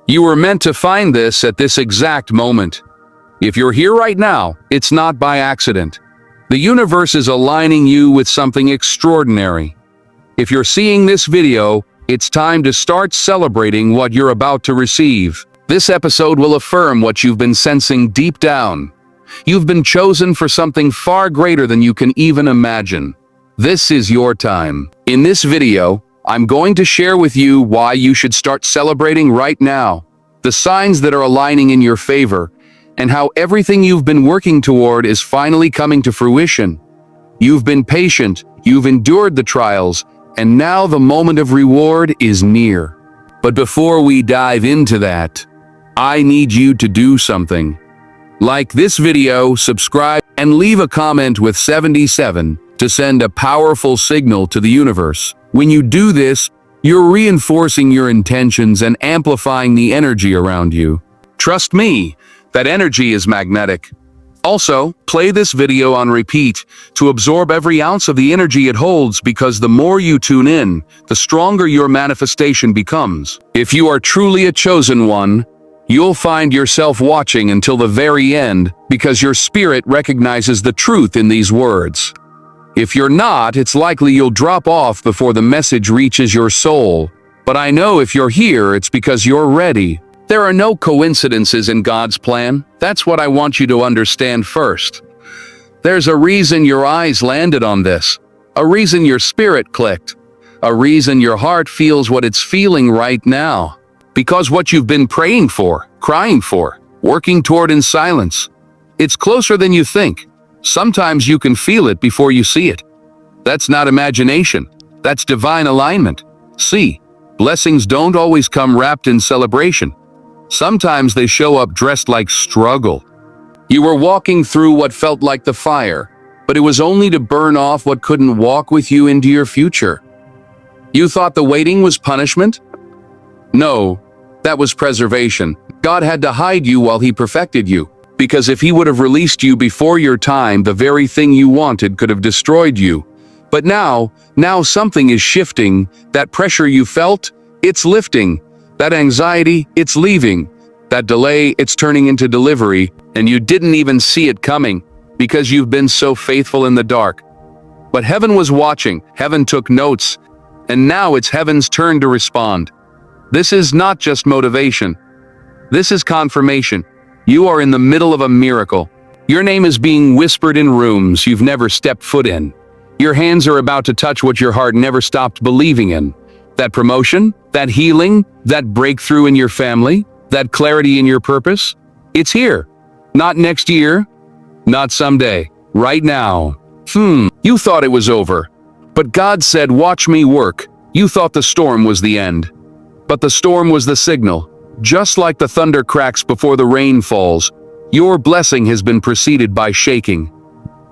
You were meant to find this at this exact moment. If you're here right now, it's not by accident. The universe is aligning you with something extraordinary. If you're seeing this video, it's time to start celebrating what you're about to receive. This episode will affirm what you've been sensing deep down. You've been chosen for something far greater than you can even imagine. This is your time. In this video, I'm going to share with you why you should start celebrating right now, the signs that are aligning in your favor, and how everything you've been working toward is finally coming to fruition. You've been patient, you've endured the trials, and now the moment of reward is near. But before we dive into that, I need you to do something. Like this video, subscribe, and leave a comment with 77 to send a powerful signal to the universe. When you do this, you're reinforcing your intentions and amplifying the energy around you. Trust me, that energy is magnetic. Also, play this video on repeat to absorb every ounce of the energy it holds, because the more you tune in, the stronger your manifestation becomes. If you are truly a chosen one, you'll find yourself watching until the very end, because your spirit recognizes the truth in these words. If you're not, it's likely you'll drop off before the message reaches your soul. But I know if you're here, it's because you're ready. There are no coincidences in God's plan. That's what I want you to understand first. There's a reason your eyes landed on this, a reason your spirit clicked, a reason your heart feels what it's feeling right now. Because what you've been praying for, crying for, working toward in silence, it's closer than you think. Sometimes you can feel it before you see it. That's not imagination. That's divine alignment. See, blessings don't always come wrapped in celebration. Sometimes they show up dressed like struggle. You were walking through what felt like the fire, but it was only to burn off what couldn't walk with you into your future. You thought the waiting was punishment? No, that was preservation. God had to hide you while He perfected you, because if He would have released you before your time, the very thing you wanted could have destroyed you. But now something is shifting. That pressure you felt, it's lifting. That anxiety, it's leaving. That delay, it's turning into delivery, and you didn't even see it coming because you've been so faithful in the dark. But heaven was watching, heaven took notes, and now it's heaven's turn to respond. This is not just motivation. This is confirmation. You are in the middle of a miracle. Your name is being whispered in rooms you've never stepped foot in. Your hands are about to touch what your heart never stopped believing in. That promotion, that healing, that breakthrough in your family, that clarity in your purpose, it's here. Not next year, not someday, right now. You thought it was over, but God said, "Watch me work." You thought the storm was the end, but the storm was the signal. Just like the thunder cracks before the rain falls, your blessing has been preceded by shaking.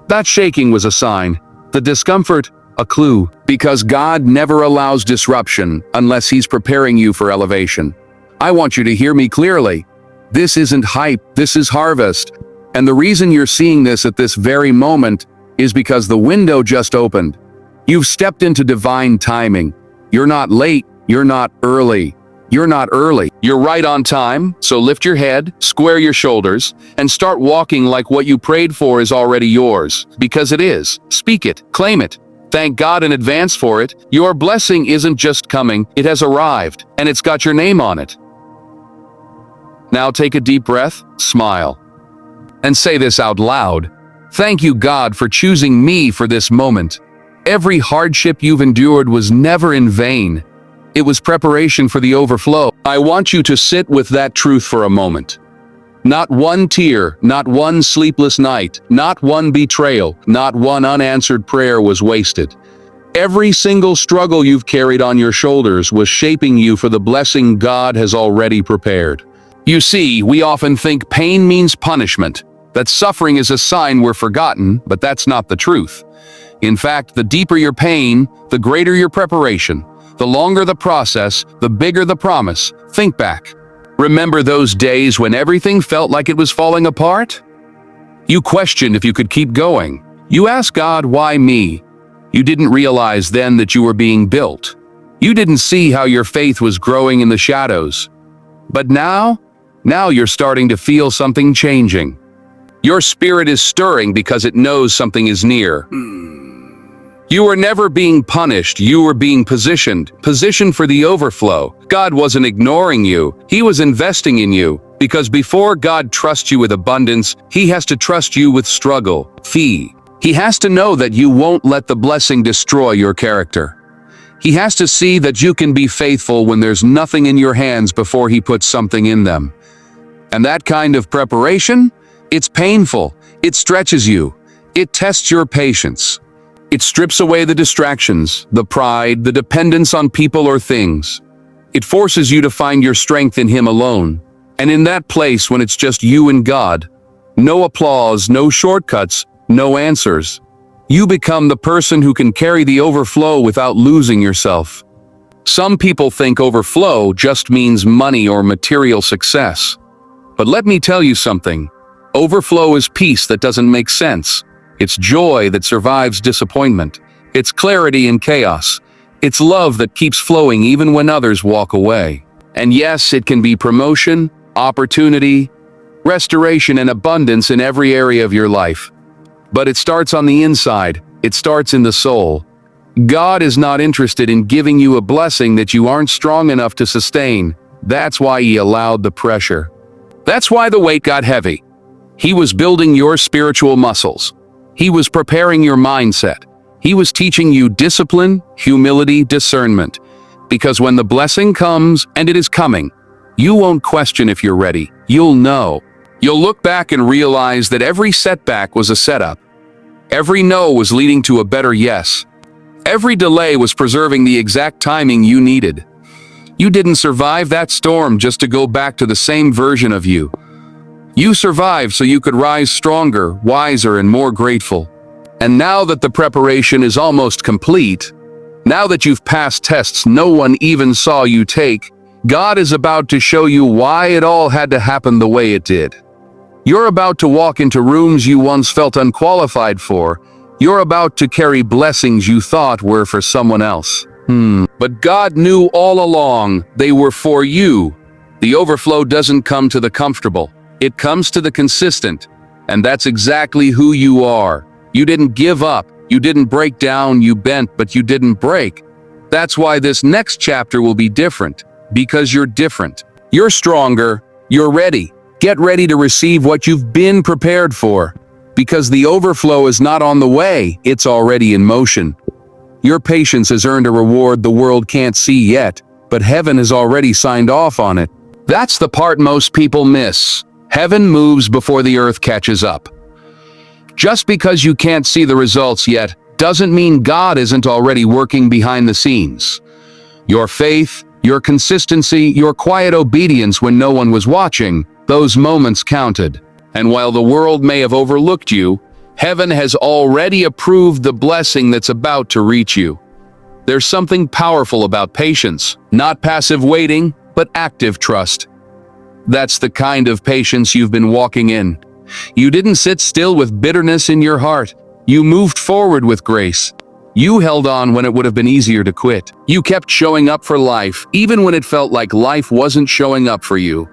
That shaking was a sign, the discomfort, a clue, because God never allows disruption unless He's preparing you for elevation. I want you to hear me clearly. This isn't hype, this is harvest. And the reason you're seeing this at this very moment is because the window just opened. You've stepped into divine timing. You're not late, you're not early. You're not early. You're right on time, so lift your head, square your shoulders, and start walking like what you prayed for is already yours. Because it is. Speak it, claim it. Thank God in advance for it. Your blessing isn't just coming, it has arrived, and it's got your name on it. Now take a deep breath, smile, and say this out loud. Thank you, God, for choosing me for this moment. Every hardship you've endured was never in vain. It was preparation for the overflow. I want you to sit with that truth for a moment. Not one tear, not one sleepless night, not one betrayal, not one unanswered prayer was wasted. Every single struggle you've carried on your shoulders was shaping you for the blessing God has already prepared. You see, we often think pain means punishment, that suffering is a sign we're forgotten, but that's not the truth. In fact, the deeper your pain, the greater your preparation. The longer the process, the bigger the promise. Think back. Remember those days when everything felt like it was falling apart? You questioned if you could keep going. You asked God, why me? You didn't realize then that you were being built. You didn't see how your faith was growing in the shadows. But now you're starting to feel something changing. Your spirit is stirring because it knows something is near. You were never being punished, you were being positioned for the overflow. God wasn't ignoring you, He was investing in you. Because before God trusts you with abundance, He has to trust you with struggle, fee. He has to know that you won't let the blessing destroy your character. He has to see that you can be faithful when there's nothing in your hands before He puts something in them. And that kind of preparation, it's painful, it stretches you, it tests your patience. It strips away the distractions, the pride, the dependence on people or things. It forces you to find your strength in Him alone. And in that place when it's just you and God, no applause, no shortcuts, no answers, you become the person who can carry the overflow without losing yourself. Some people think overflow just means money or material success. But let me tell you something. Overflow is peace that doesn't make sense. It's joy that survives disappointment. It's clarity in chaos. It's love that keeps flowing even when others walk away. And yes, it can be promotion, opportunity, restoration, and abundance in every area of your life. But it starts on the inside. It starts in the soul. God is not interested in giving you a blessing that you aren't strong enough to sustain. That's why He allowed the pressure. That's why the weight got heavy. He was building your spiritual muscles. He was preparing your mindset. He was teaching you discipline, humility, discernment. Because when the blessing comes, and it is coming, you won't question if you're ready. You'll know. You'll look back and realize that every setback was a setup. Every no was leading to a better yes. Every delay was preserving the exact timing you needed. You didn't survive that storm just to go back to the same version of you. You survived so you could rise stronger, wiser, and more grateful. And now that the preparation is almost complete, now that you've passed tests no one even saw you take, God is about to show you why it all had to happen the way it did. You're about to walk into rooms you once felt unqualified for. You're about to carry blessings you thought were for someone else. But God knew all along they were for you. The overflow doesn't come to the comfortable. It comes to the consistent. And that's exactly who you are. You didn't give up. You didn't break down. You bent, but you didn't break. That's why this next chapter will be different. Because you're different. You're stronger. You're ready. Get ready to receive what you've been prepared for. Because the overflow is not on the way. It's already in motion. Your patience has earned a reward the world can't see yet, but heaven has already signed off on it. That's the part most people miss. Heaven moves before the earth catches up. Just because you can't see the results yet doesn't mean God isn't already working behind the scenes. Your faith, your consistency, your quiet obedience when no one was watching, those moments counted. And while the world may have overlooked you, heaven has already approved the blessing that's about to reach you. There's something powerful about patience, not passive waiting, but active trust. That's the kind of patience you've been walking in. You didn't sit still with bitterness in your heart. You moved forward with grace. You held on when it would have been easier to quit. You kept showing up for life, even when it felt like life wasn't showing up for you.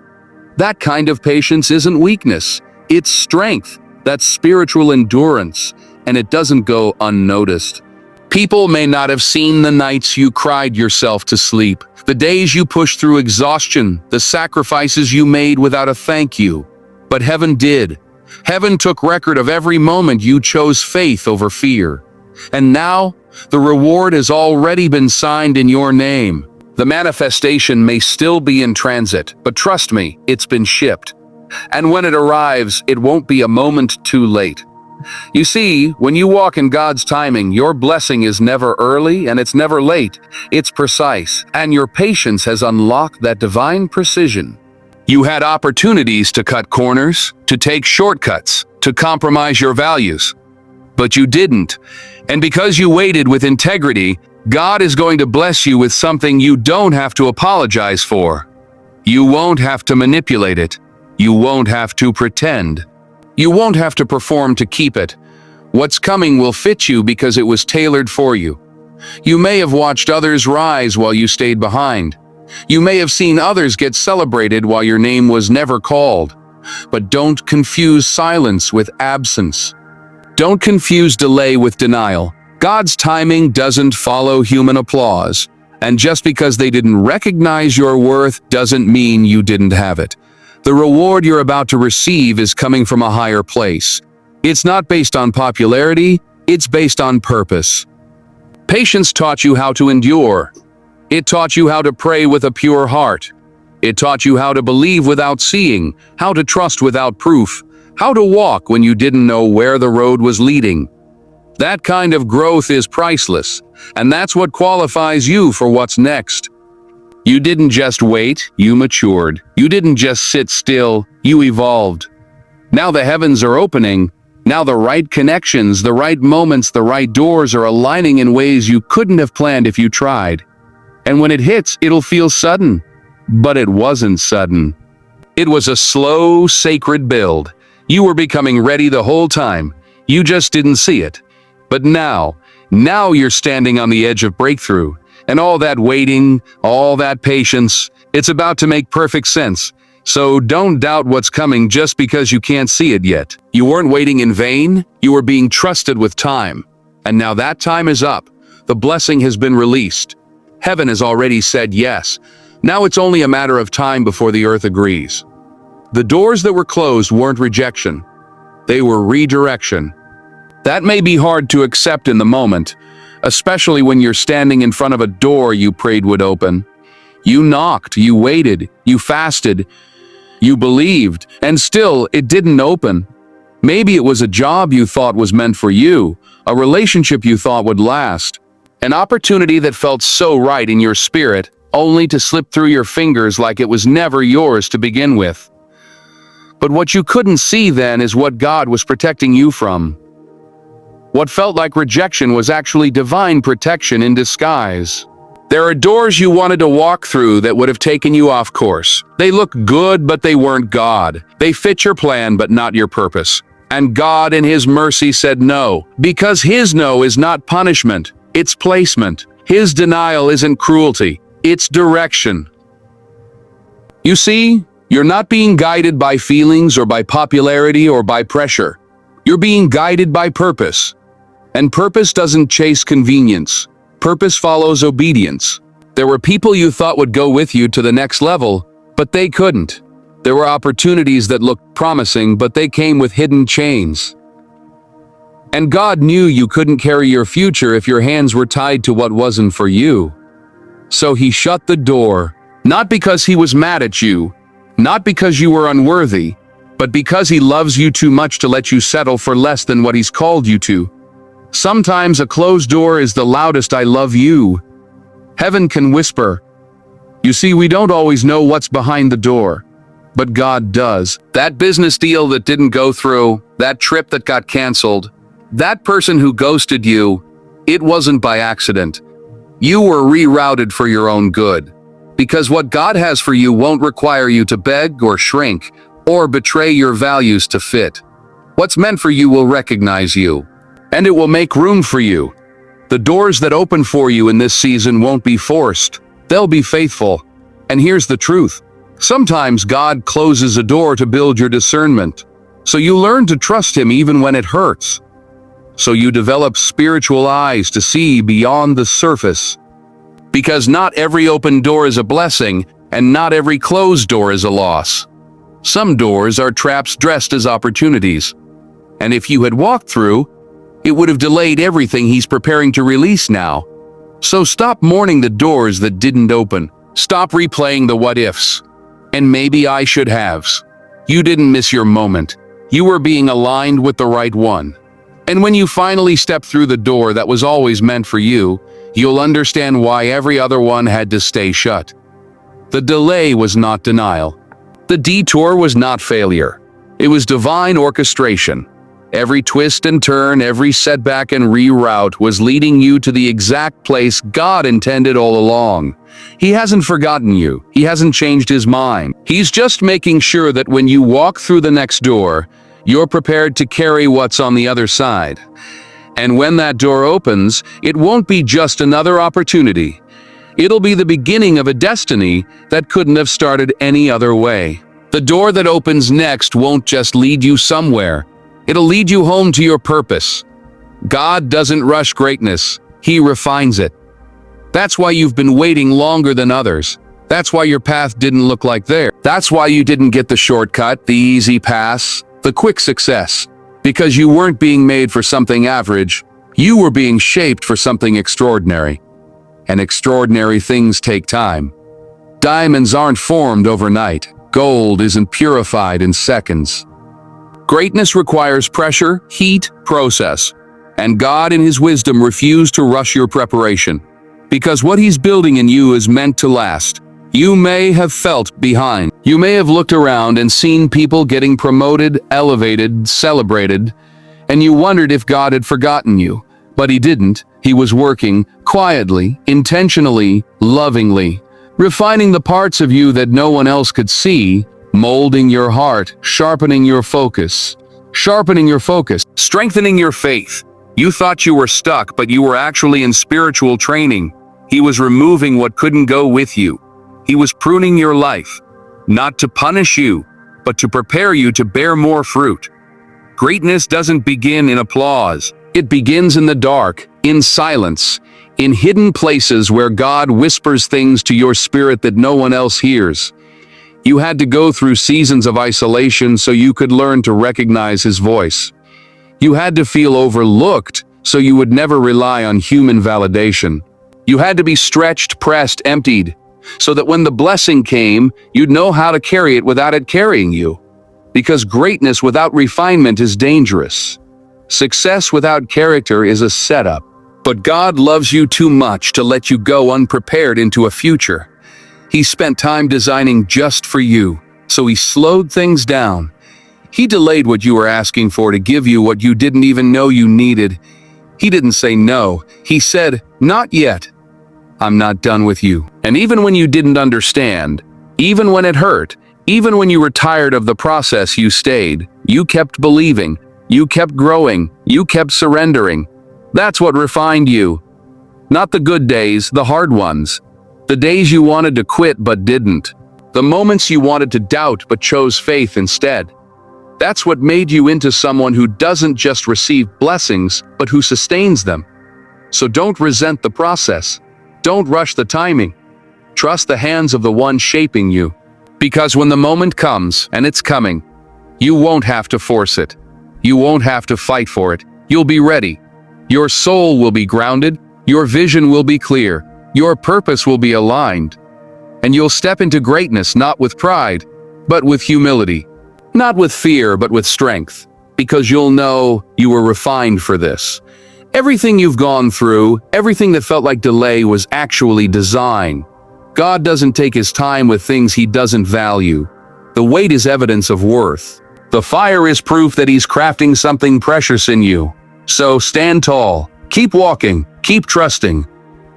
That kind of patience isn't weakness. It's strength. That's spiritual endurance, and it doesn't go unnoticed. People may not have seen the nights you cried yourself to sleep, the days you pushed through exhaustion, the sacrifices you made without a thank you. But heaven did. Heaven took record of every moment you chose faith over fear. And now, the reward has already been signed in your name. The manifestation may still be in transit, but trust me, it's been shipped. And when it arrives, it won't be a moment too late. You see, when you walk in God's timing, your blessing is never early and it's never late. It's precise, and your patience has unlocked that divine precision. You had opportunities to cut corners, to take shortcuts, to compromise your values. But you didn't. And because you waited with integrity, God is going to bless you with something you don't have to apologize for. You won't have to manipulate it. You won't have to pretend. You won't have to perform to keep it. What's coming will fit you because it was tailored for you. You may have watched others rise while you stayed behind. You may have seen others get celebrated while your name was never called. But don't confuse silence with absence. Don't confuse delay with denial. God's timing doesn't follow human applause. And just because they didn't recognize your worth doesn't mean you didn't have it. The reward you're about to receive is coming from a higher place. It's not based on popularity, it's based on purpose. Patience taught you how to endure. It taught you how to pray with a pure heart. It taught you how to believe without seeing, how to trust without proof, how to walk when you didn't know where the road was leading. That kind of growth is priceless, and that's what qualifies you for what's next. You didn't just wait, you matured. You didn't just sit still, you evolved. Now the heavens are opening. Now the right connections, the right moments, the right doors are aligning in ways you couldn't have planned if you tried. And when it hits, it'll feel sudden. But it wasn't sudden. It was a slow, sacred build. You were becoming ready the whole time. You just didn't see it. But now you're standing on the edge of breakthrough. And all that waiting, all that patience, it's about to make perfect sense. So don't doubt what's coming just because you can't see it yet. You weren't waiting in vain, you were being trusted with time. And now that time is up. The blessing has been released. Heaven has already said yes. Now it's only a matter of time before the earth agrees. The doors that were closed weren't rejection. They were redirection. That may be hard to accept in the moment, especially when you're standing in front of a door you prayed would open. You knocked, you waited, you fasted, you believed, and still it didn't open. Maybe it was a job you thought was meant for you, a relationship you thought would last, an opportunity that felt so right in your spirit, only to slip through your fingers like it was never yours to begin with. But what you couldn't see then is what God was protecting you from. What felt like rejection was actually divine protection in disguise. There are doors you wanted to walk through that would have taken you off course. They look good, but they weren't God. They fit your plan, but not your purpose. And God in His mercy said no, because His no is not punishment, it's placement. His denial isn't cruelty, it's direction. You see, you're not being guided by feelings or by popularity or by pressure. You're being guided by purpose. And purpose doesn't chase convenience. Purpose follows obedience. There were people you thought would go with you to the next level, but they couldn't. There were opportunities that looked promising, but they came with hidden chains. And God knew you couldn't carry your future if your hands were tied to what wasn't for you. So He shut the door, not because He was mad at you, not because you were unworthy, but because He loves you too much to let you settle for less than what He's called you to. Sometimes a closed door is the loudest "I love you." Heaven can whisper. You see, we don't always know what's behind the door, but God does. That business deal that didn't go through, that trip that got canceled, that person who ghosted you, it wasn't by accident. You were rerouted for your own good. Because what God has for you won't require you to beg or shrink, or betray your values to fit. What's meant for you will recognize you. And it will make room for you. The doors that open for you in this season won't be forced. They'll be faithful. And here's the truth. Sometimes God closes a door to build your discernment. So you learn to trust Him even when it hurts. So you develop spiritual eyes to see beyond the surface. Because not every open door is a blessing, and not every closed door is a loss. Some doors are traps dressed as opportunities. And if you had walked through, it would have delayed everything He's preparing to release now. So stop mourning the doors that didn't open. Stop replaying the what-ifs. And maybe I should haves. You didn't miss your moment. You were being aligned with the right one. And when you finally step through the door that was always meant for you, you'll understand why every other one had to stay shut. The delay was not denial. The detour was not failure. It was divine orchestration. Every twist and turn, every setback and reroute was leading you to the exact place God intended all along. He hasn't forgotten you. He hasn't changed His mind. He's just making sure that when you walk through the next door, you're prepared to carry what's on the other side. And when that door opens, it won't be just another opportunity. It'll be the beginning of a destiny that couldn't have started any other way. The door that opens next won't just lead you somewhere. It'll lead you home to your purpose. God doesn't rush greatness. He refines it. That's why you've been waiting longer than others. That's why your path didn't look like theirs. That's why you didn't get the shortcut, the easy pass, the quick success. Because you weren't being made for something average. You were being shaped for something extraordinary. And extraordinary things take time. Diamonds aren't formed overnight. Gold isn't purified in seconds. Greatness requires pressure, heat, process. And God in His wisdom refused to rush your preparation. Because what He's building in you is meant to last. You may have felt behind. You may have looked around and seen people getting promoted, elevated, celebrated, and you wondered if God had forgotten you. But He didn't. He was working quietly, intentionally, lovingly, refining the parts of you that no one else could see, molding your heart, sharpening your focus, strengthening your faith. You thought you were stuck, but you were actually in spiritual training. He was removing what couldn't go with you. He was pruning your life, not to punish you, but to prepare you to bear more fruit. Greatness doesn't begin in applause. It begins in the dark, in silence, in hidden places where God whispers things to your spirit that no one else hears. You had to go through seasons of isolation so you could learn to recognize His voice. You had to feel overlooked so you would never rely on human validation. You had to be stretched, pressed, emptied, so that when the blessing came, you'd know how to carry it without it carrying you. Because greatness without refinement is dangerous. Success without character is a setup. But God loves you too much to let you go unprepared into a future. He spent time designing just for you, so He slowed things down. He delayed what you were asking for to give you what you didn't even know you needed. He didn't say no. He said, "Not yet. I'm not done with you." And even when you didn't understand, even when it hurt, even when you were tired of the process, you stayed. You kept believing. You kept growing. You kept surrendering. That's what refined you. Not the good days, the hard ones. The days you wanted to quit but didn't. The moments you wanted to doubt but chose faith instead. That's what made you into someone who doesn't just receive blessings, but who sustains them. So don't resent the process. Don't rush the timing. Trust the hands of the one shaping you. Because when the moment comes, and it's coming, you won't have to force it. You won't have to fight for it. You'll be ready. Your soul will be grounded. Your vision will be clear. Your purpose will be aligned. And you'll step into greatness not with pride, but with humility. Not with fear, but with strength. Because you'll know you were refined for this. Everything you've gone through, everything that felt like delay was actually design. God doesn't take His time with things He doesn't value. The wait is evidence of worth. The fire is proof that He's crafting something precious in you. So stand tall, keep walking, keep trusting.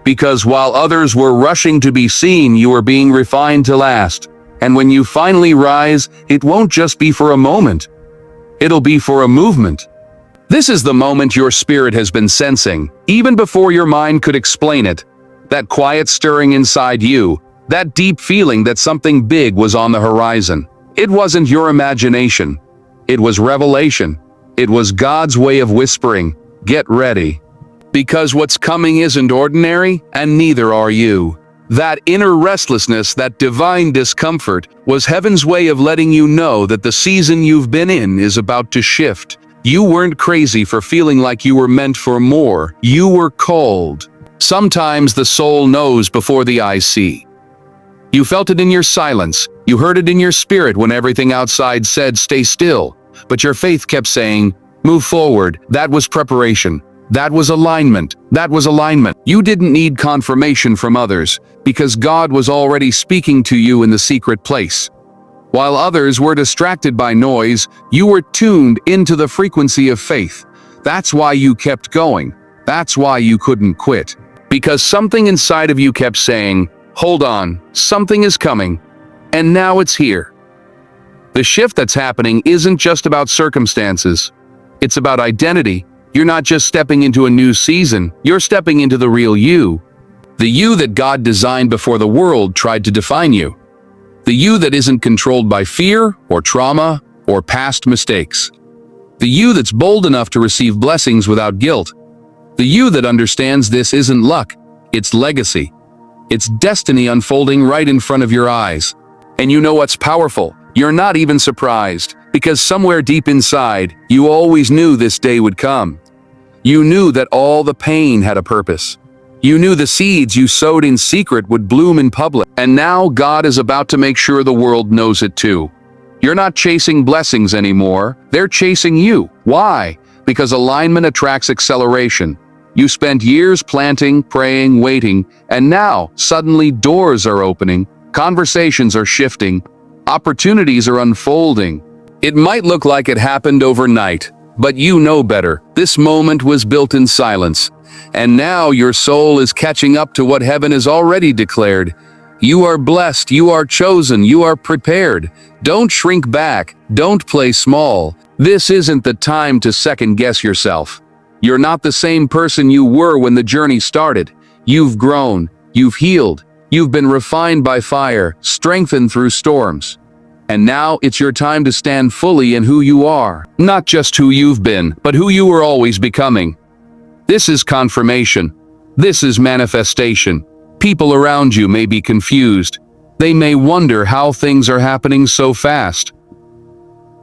Because while others were rushing to be seen, you were being refined to last. And when you finally rise, it won't just be for a moment. It'll be for a movement. This is the moment your spirit has been sensing, even before your mind could explain it. That quiet stirring inside you, that deep feeling that something big was on the horizon. It wasn't your imagination. It was revelation. It was God's way of whispering, "Get ready." Because what's coming isn't ordinary, and neither are you. That inner restlessness, that divine discomfort, was heaven's way of letting you know that the season you've been in is about to shift. You weren't crazy for feeling like you were meant for more. You were called. Sometimes the soul knows before the eyes see. You felt it in your silence. You heard it in your spirit when everything outside said, "Stay still." But your faith kept saying, "Move forward." That was preparation. That was alignment. That was alignment. You didn't need confirmation from others, because God was already speaking to you in the secret place. While others were distracted by noise, you were tuned into the frequency of faith. That's why you kept going. That's why you couldn't quit. Because something inside of you kept saying, "Hold on, something is coming." And now it's here. The shift that's happening isn't just about circumstances. It's about identity. You're not just stepping into a new season, you're stepping into the real you. The you that God designed before the world tried to define you. The you that isn't controlled by fear or trauma or past mistakes. The you that's bold enough to receive blessings without guilt. The you that understands this isn't luck, it's legacy. It's destiny unfolding right in front of your eyes. And you know what's powerful? You're not even surprised, because somewhere deep inside, you always knew this day would come. You knew that all the pain had a purpose. You knew the seeds you sowed in secret would bloom in public. And now God is about to make sure the world knows it too. You're not chasing blessings anymore, they're chasing you. Why? Because alignment attracts acceleration. You spent years planting, praying, waiting, and now, suddenly doors are opening, conversations are shifting, opportunities are unfolding. It might look like it happened overnight, but you know better. This moment was built in silence, and now your soul is catching up to what heaven has already declared. You are blessed, you are chosen, you are prepared. Don't shrink back, don't play small. This isn't the time to second-guess yourself. You're not the same person you were when the journey started. You've grown, you've healed, you've been refined by fire, strengthened through storms. And now it's your time to stand fully in who you are. Not just who you've been, but who you were always becoming. This is confirmation. This is manifestation. People around you may be confused. They may wonder how things are happening so fast.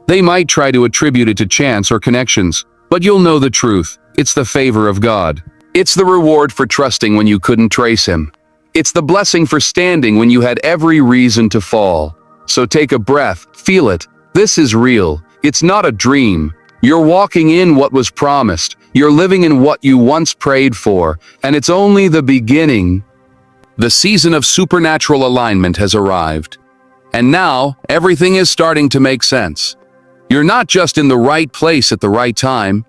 They might try to attribute it to chance or connections, but you'll know the truth. It's the favor of God. It's the reward for trusting when you couldn't trace Him. It's the blessing for standing when you had every reason to fall. So take a breath, feel it. This is real. It's not a dream. You're walking in what was promised. You're living in what you once prayed for, and it's only the beginning. The season of supernatural alignment has arrived. And now, everything is starting to make sense. You're not just in the right place at the right time.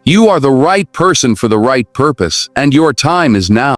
You are the right person for the right purpose, and your time is now.